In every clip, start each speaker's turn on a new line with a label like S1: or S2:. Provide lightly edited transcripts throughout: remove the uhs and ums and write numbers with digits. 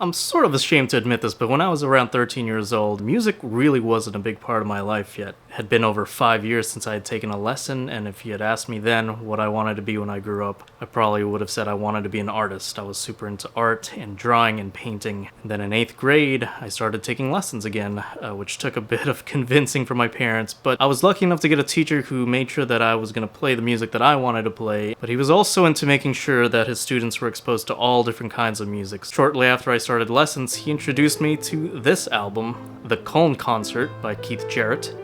S1: I'm sort of ashamed to admit this, but when I was around 13 years old, music really wasn't a big part of my life yet. It had been over 5 years since I had taken a lesson, and if you had asked me then what I wanted to be when I grew up, I probably would have said I wanted to be an artist. I was super into art and drawing and painting. And then in 8th grade, I started taking lessons again, which took a bit of convincing from my parents, but I was lucky enough to get a teacher who made sure that I was going to play the music that I wanted to play, but he was also into making sure that his students were exposed to all different kinds of music. Shortly after I started lessons, he introduced me to this album, The Cone Concert by Keith Jarrett.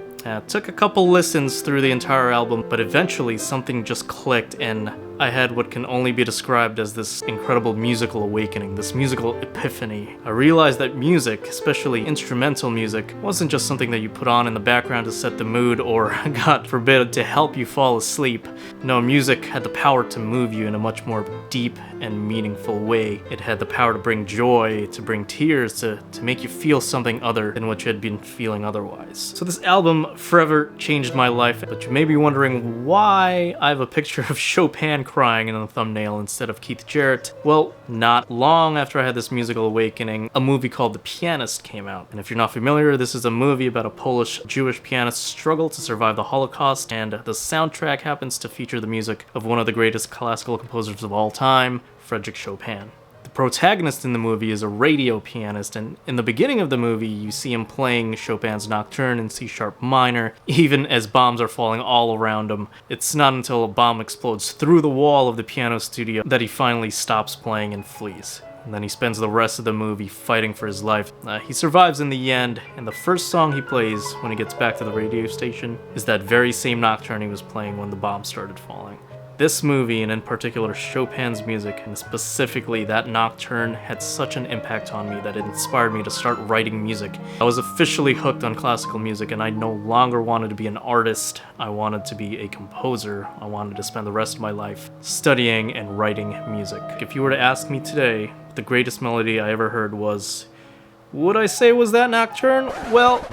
S1: Took a couple listens through the entire album, but eventually something just clicked and I had what can only be described as this incredible musical awakening, this musical epiphany. I realized that music, especially instrumental music, wasn't just something that you put on in the background to set the mood or, God forbid, to help you fall asleep. No, music had the power to move you in a much more deep and meaningful way. It had the power to bring joy, to bring tears, to make you feel something other than what you had been feeling otherwise. So this album forever changed my life, but you may be wondering why I have a picture of Chopin crying in the thumbnail instead of Keith Jarrett. Well, not long after I had this musical awakening, a movie called The Pianist came out. And if you're not familiar, this is a movie about a Polish Jewish pianist's struggle to survive the Holocaust, and the soundtrack happens to feature the music of one of the greatest classical composers of all time, Frédéric Chopin. The protagonist in the movie is a radio pianist, and in the beginning of the movie, you see him playing Chopin's Nocturne in C-sharp minor, even as bombs are falling all around him. It's not until a bomb explodes through the wall of the piano studio that he finally stops playing and flees. And then he spends the rest of the movie fighting for his life. He survives in the end, and the first song he plays when he gets back to the radio station is that very same Nocturne he was playing when the bomb started falling. This movie, and in particular Chopin's music, and specifically that Nocturne, had such an impact on me that it inspired me to start writing music. I was officially hooked on classical music, and I no longer wanted to be an artist. I wanted to be a composer. I wanted to spend the rest of my life studying and writing music. If you were to ask me today what the greatest melody I ever heard was, would I say it was that Nocturne? Well,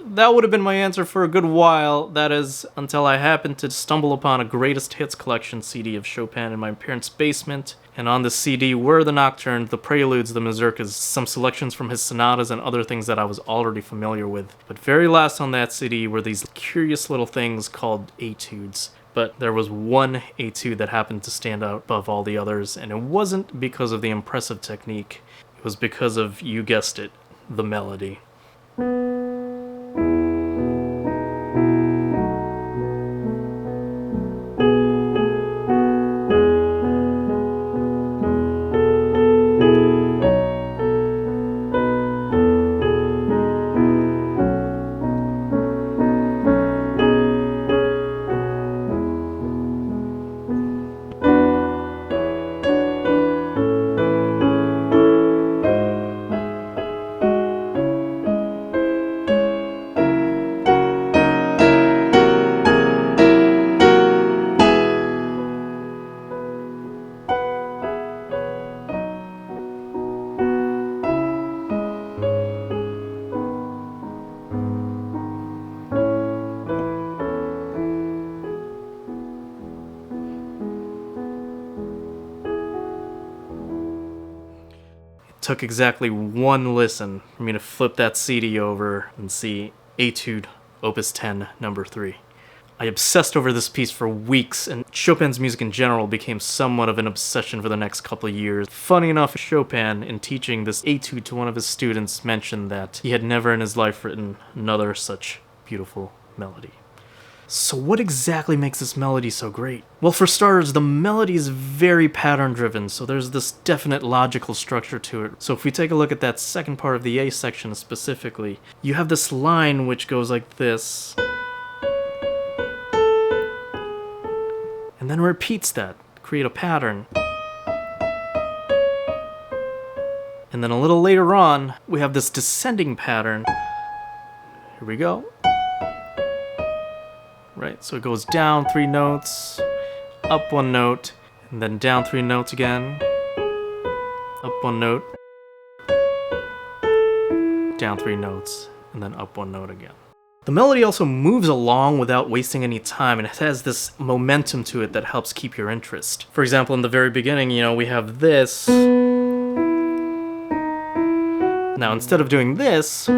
S1: that would have been my answer for a good while, that is, until I happened to stumble upon a greatest hits collection CD of Chopin in my parents' basement, and on the CD were the Nocturnes, the Preludes, the Mazurkas, some selections from his sonatas, and other things that I was already familiar with. But very last on that CD were these curious little things called etudes. But there was one etude that happened to stand out above all the others, and it wasn't because of the impressive technique, it was because of, you guessed it, the melody. Took exactly one listen for me to flip that CD over and see Etude, Opus 10, number 3. I obsessed over this piece for weeks, and Chopin's music in general became somewhat of an obsession for the next couple of years. Funny enough, Chopin, in teaching this etude to one of his students, mentioned that he had never in his life written another such beautiful melody. So what exactly makes this melody so great? Well, for starters, the melody is very pattern-driven, so there's this definite logical structure to it. So if we take a look at that second part of the A section specifically, you have this line which goes like this, and then repeats that, create a pattern. And then a little later on, we have this descending pattern. Here we go. Right, so it goes down 3 notes, up 1 note, and then down 3 notes again, up 1 note, down 3 notes, and then up 1 note again. The melody also moves along without wasting any time, and it has this momentum to it that helps keep your interest. For example, in the very beginning, we have this, Now, instead of doing this,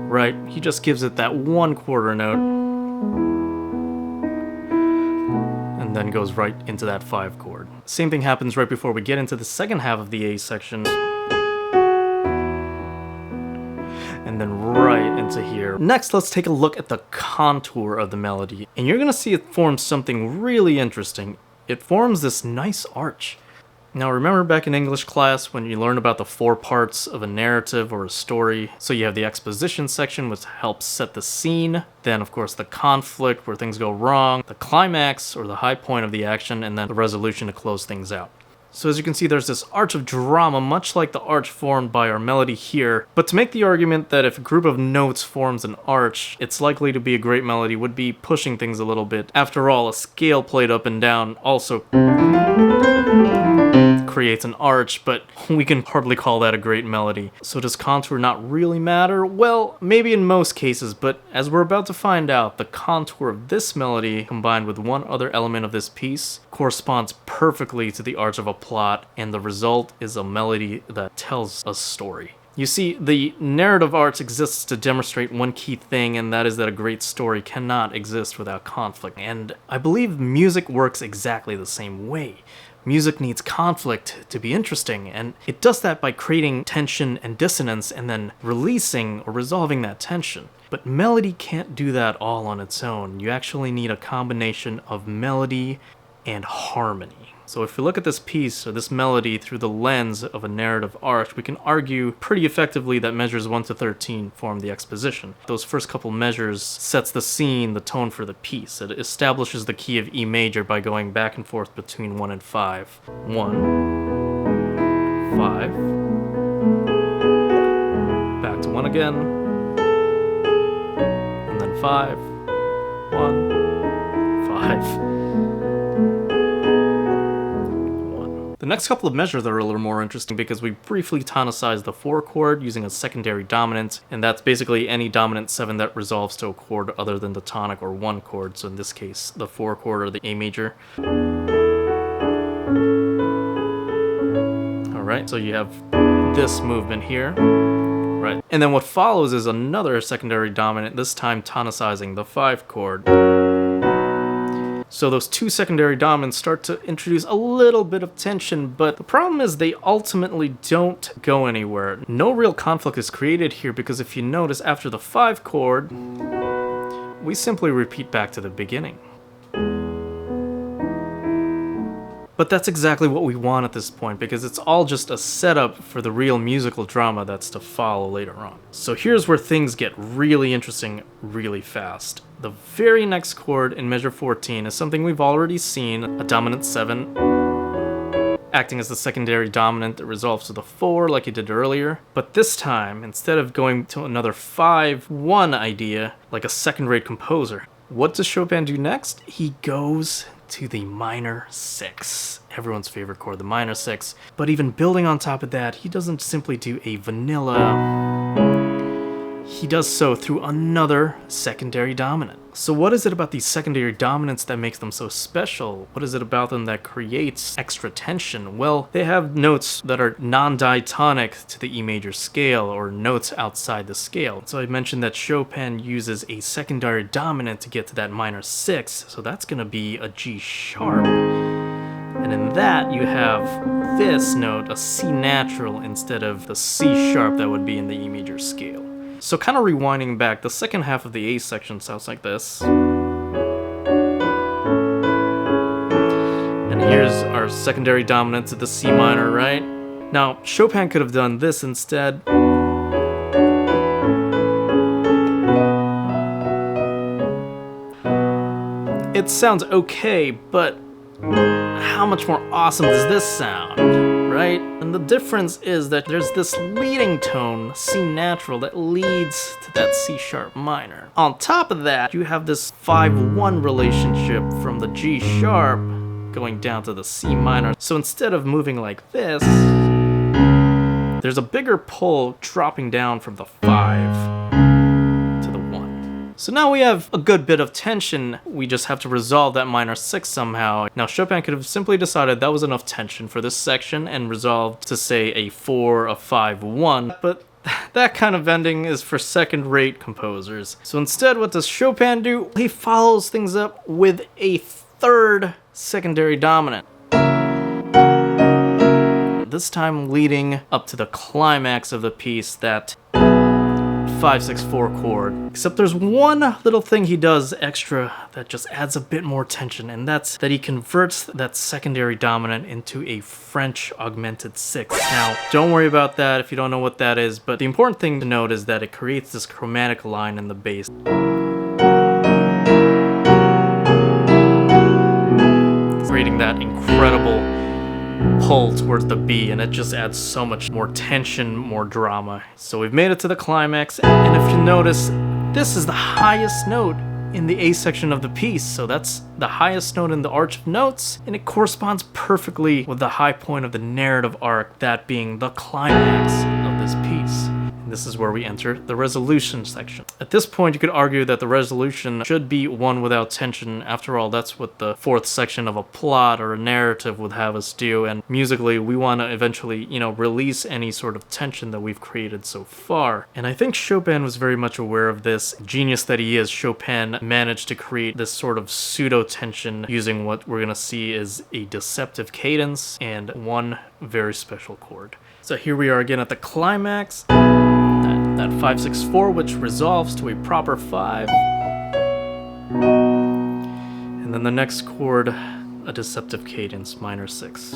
S1: right, he just gives it that 1/4 note and then goes right into that 5 chord. Same thing happens right before we get into the second half of the A section. And then right into here. Next, let's take a look at the contour of the melody. And you're gonna see it forms something really interesting. It forms this nice arch. Now, remember back in English class when you learned about the 4 parts of a narrative or a story? So you have the exposition section, which helps set the scene. Then, of course, the conflict where things go wrong, the climax or the high point of the action, and then the resolution to close things out. So as you can see, there's this arch of drama, much like the arch formed by our melody here. But to make the argument that if a group of notes forms an arch, it's likely to be a great melody would be pushing things a little bit. After all, a scale played up and down also creates an arch, but we can hardly call that a great melody. So does contour not really matter? Well, maybe in most cases, but as we're about to find out, the contour of this melody, combined with one other element of this piece, corresponds perfectly to the arch of a plot, and the result is a melody that tells a story. You see, the narrative arch exists to demonstrate one key thing, and that is that a great story cannot exist without conflict. And I believe music works exactly the same way. Music needs conflict to be interesting, and it does that by creating tension and dissonance and then releasing or resolving that tension. But melody can't do that all on its own. You actually need a combination of melody and harmony. So if we look at this piece or this melody through the lens of a narrative arch, we can argue pretty effectively that measures 1 to 13 form the exposition. Those first couple measures sets the scene, the tone for the piece. It establishes the key of E major by going back and forth between 1 and 5. 1, 5, back to 1 again, and then 5, 1, 5. The next couple of measures are a little more interesting because we briefly tonicize the 4 chord using a secondary dominant, and that's basically any dominant 7 that resolves to a chord other than the tonic or 1 chord, so in this case, the 4 chord or the A major. Alright, so you have this movement here. Right. And then what follows is another secondary dominant, this time tonicizing the 5 chord. So those 2 secondary dominants start to introduce a little bit of tension, but the problem is they ultimately don't go anywhere. No real conflict is created here because if you notice, after the 5 chord, we simply repeat back to the beginning. But that's exactly what we want at this point because it's all just a setup for the real musical drama that's to follow later on. So here's where things get really interesting really fast. The very next chord in measure 14 is something we've already seen, a dominant 7 acting as the secondary dominant that resolves to the 4 like it did earlier. But this time, instead of going to another 5-1 idea like a second-rate composer, what does Chopin do next? He goes to the minor 6, everyone's favorite chord, the minor 6. But even building on top of that, he doesn't simply do a vanilla, he does so through another secondary dominant. So what is it about these secondary dominants that makes them so special? What is it about them that creates extra tension? Well, they have notes that are non-diatonic to the E major scale, or notes outside the scale. So I mentioned that Chopin uses a secondary dominant to get to that minor 6, so that's going to be a G sharp. And in that, you have this note, a C natural, instead of the C sharp that would be in the E major scale. So kind of rewinding back, the second half of the A section sounds like this. And here's our secondary dominant to the C minor, right? Now, Chopin could have done this instead. It sounds okay, but how much more awesome does this sound, right? And the difference is that there's this leading tone, C natural, that leads to that C sharp minor. On top of that, you have this 5-1 relationship from the G sharp going down to the C minor. So instead of moving like this, there's a bigger pull dropping down from the 5 to the 1. So now we have a good bit of tension. We just have to resolve that minor 6 somehow. Now Chopin could have simply decided that was enough tension for this section and resolved to say a 4, a 5, 1, but that kind of ending is for second-rate composers. So instead, what does Chopin do? He follows things up with a third secondary dominant. This time leading up to the climax of the piece, that 5-6-4 chord. Except there's one little thing he does extra that just adds a bit more tension, and that's that he converts that secondary dominant into a French augmented 6. Now, don't worry about that if you don't know what that is, but the important thing to note is that it creates this chromatic line in the bass, creating that incredible pull towards the B, and it just adds so much more tension, more drama. So we've made it to the climax, and if you notice, this is the highest note in the A section of the piece, so that's the highest note in the arch of notes, and it corresponds perfectly with the high point of the narrative arc, that being the climax of this piece. And this is where we enter the resolution section. At this point, you could argue that the resolution should be one without tension. After all, that's what the fourth section of a plot or a narrative would have us do, and musically, we want to eventually, release any sort of tension that we've created so far. And I think Chopin was very much aware of this. Genius that he is, Chopin managed to create this sort of pseudo-tension using what we're going to see is a deceptive cadence and one very special chord. So here we are again at the climax, that 5-6-4, which resolves to a proper 5. And then the next chord, a deceptive cadence, minor 6.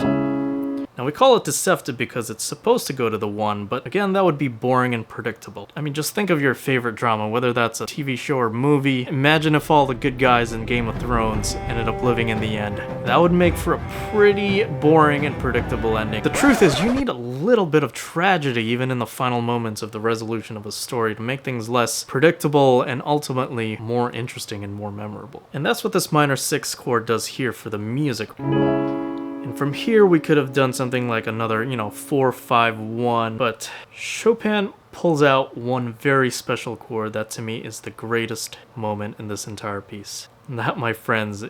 S1: Now we call it deceptive because it's supposed to go to the 1, but again, that would be boring and predictable. I mean, just think of your favorite drama, whether that's a TV show or movie. Imagine if all the good guys in Game of Thrones ended up living in the end. That would make for a pretty boring and predictable ending. The truth is, you need a little bit of tragedy even in the final moments of the resolution of a story to make things less predictable and ultimately more interesting and more memorable. And that's what this minor 6 chord does here for the music. And from here, we could have done something like another, 4-5-1, but Chopin pulls out one very special chord that to me is the greatest moment in this entire piece. And that, my friends,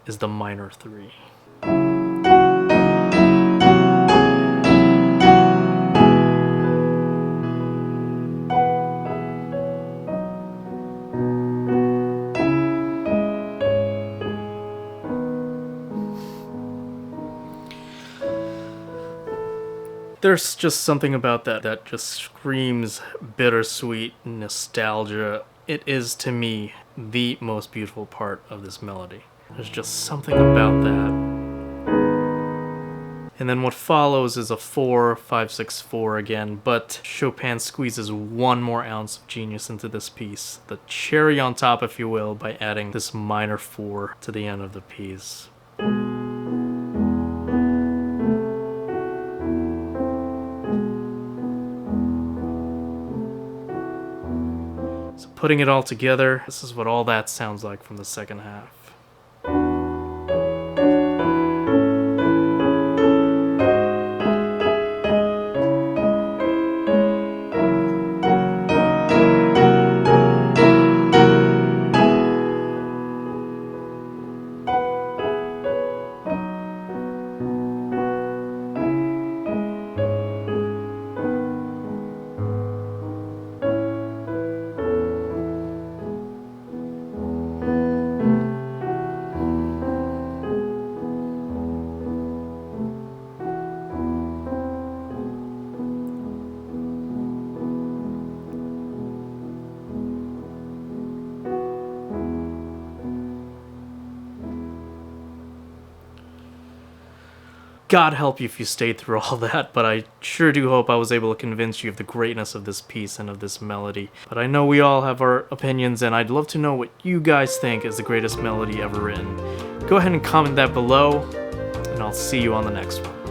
S1: is the minor 3. There's just something about that just screams bittersweet nostalgia. It is, to me, the most beautiful part of this melody. There's just something about that. And then what follows is a 4-5-6-4 again, but Chopin squeezes one more ounce of genius into this piece. The cherry on top, if you will, by adding this minor 4 to the end of the piece. Putting it all together, this is what all that sounds like from the second half. God help you if you stayed through all that, but I sure do hope I was able to convince you of the greatness of this piece and of this melody. But I know we all have our opinions, and I'd love to know what you guys think is the greatest melody ever written. Go ahead and comment that below, and I'll see you on the next one.